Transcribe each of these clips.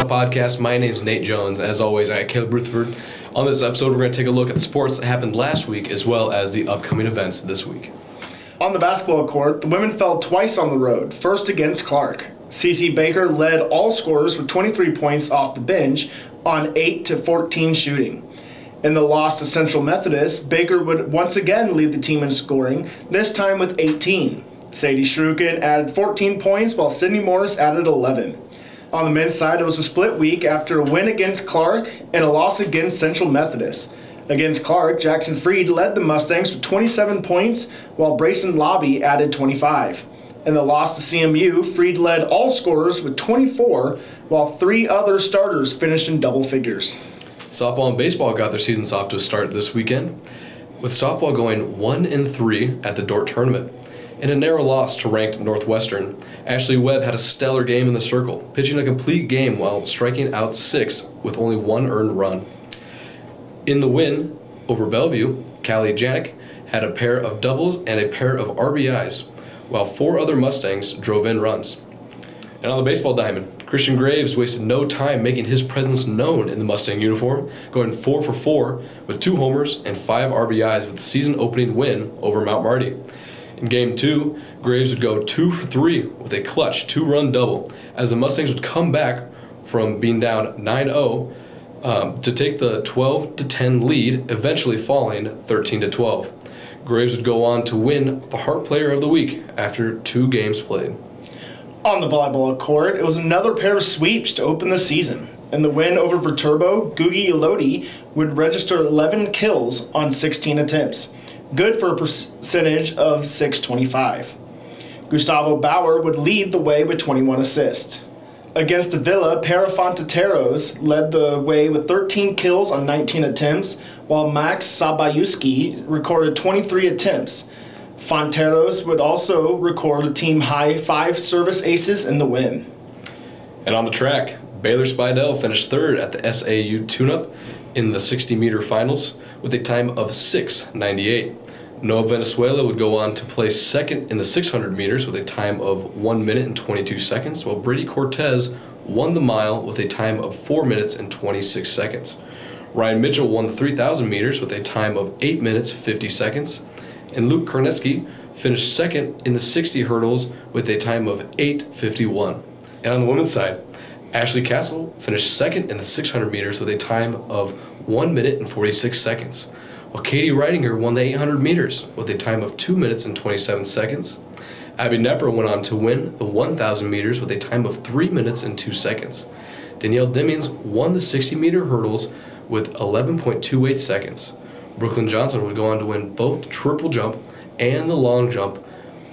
Channel Podcast. My name is Nate Jones. As always, I got Caleb Rutherford. On this episode, we're going to take a look at the sports that happened last week as well as the upcoming events this week. On the basketball court, the women fell twice on the road, first against Clark. Cece Baker led all scorers with 23 points off the bench on 8-14 shooting. In the loss to Central Methodist, Baker would once again lead the team in scoring, this time with 18. Sadie Shrukin added 14 points while Sydney Morris added 11. On the men's side, it was a split week after a win against Clark and a loss against Central Methodist. Against Clark, Jackson Freed led the Mustangs with 27 points while Brayson Lobby added 25. In the loss to CMU, Freed led all scorers with 24 while three other starters finished in double figures. Softball and baseball got their seasons off to a start this weekend, with softball going 1-3 at the Dordt tournament. In a narrow loss to ranked Northwestern, Ashley Webb had a stellar game in the circle, pitching a complete game while striking out 6 with only 1 earned run. In the win over Bellevue, Callie Janik had a pair of doubles and a pair of RBIs, while 4 other Mustangs drove in runs. And on the baseball diamond, Christian Graves wasted no time making his presence known in the Mustang uniform, going 4 for 4 with 2 homers and 5 RBIs with the season-opening win over Mount Marty. In Game 2, Graves would go 2 for 3 with a clutch 2-run double as the Mustangs would come back from being down 9-0 to take the 12-10 lead, eventually falling 13-12. Graves would go on to win the Hart Player of the Week after 2 games played. On the volleyball court, it was another pair of sweeps to open the season. In the win over Viterbo, Gugi Elodi would register 11 kills on 16 attempts, good for a percentage of .625. Gustavo Bauer would lead the way with 21 assists. Against Avila, Parafontateros led the way with 13 kills on 19 attempts, while Max Sabayuski recorded 23 attempts. Fonteros would also record a team-high 5 service aces in the win. And on the track, Baylor Spidell finished 3rd at the SAU tune-up in the 60-meter finals with a time of 6:98. Noah Venezuela would go on to place 2nd in the 600 meters with a time of 1 minute and 22 seconds, while Brady Cortez won the mile with a time of 4 minutes and 26 seconds. Ryan Mitchell won the 3,000 meters with a time of 8 minutes 50 seconds, and Luke Kornetsky finished 2nd in the 60 hurdles with a time of 8:51. And on the women's side, Ashley Castle finished 2nd in the 600 meters with a time of 1 minute and 46 seconds. While Katie Reidinger won the 800 meters with a time of 2 minutes and 27 seconds. Abby Knepper went on to win the 1,000 meters with a time of 3 minutes and 2 seconds. Danielle Demings won the 60-meter hurdles with 11.28 seconds. Brooklyn Johnson would go on to win both the triple jump and the long jump,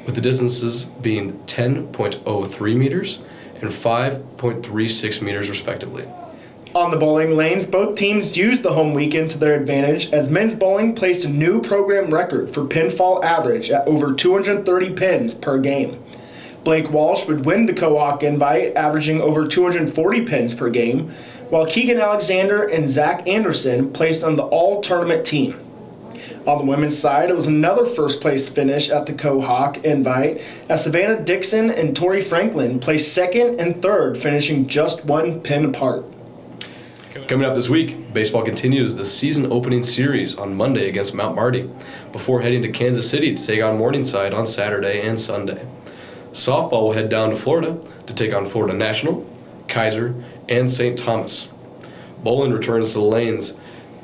with the distances being 10.03 meters and 5.36 meters respectively. On the bowling lanes, both teams used the home weekend to their advantage as men's bowling placed a new program record for pinfall average at over 230 pins per game. Blake Walsh would win the Cohawk invite, averaging over 240 pins per game, while Keegan Alexander and Zach Anderson placed on the all-tournament team. On the women's side, it was another first-place finish at the Cohawk invite as Savannah Dixon and Tori Franklin placed 2nd and 3rd, finishing just 1 pin apart. Coming up this week, baseball continues the season opening series on Monday against Mount Marty before heading to Kansas City to take on Morningside on Saturday and Sunday. Softball will head down to Florida to take on Florida National, Kaiser, and St. Thomas. Bowling returns to the lanes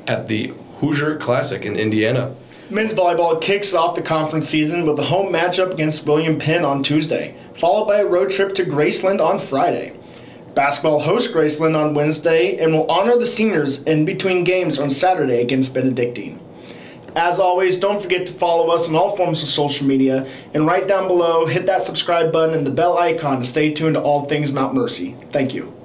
at the Hoosier Classic in Indiana. Men's volleyball kicks off the conference season with a home matchup against William Penn on Tuesday, followed by a road trip to Graceland on Friday. Basketball hosts Graceland on Wednesday and will honor the seniors in between games on Saturday against Benedictine. As always, don't forget to follow us on all forms of social media, and right down below, hit that subscribe button and the bell icon to stay tuned to all things Mount Mercy. Thank you.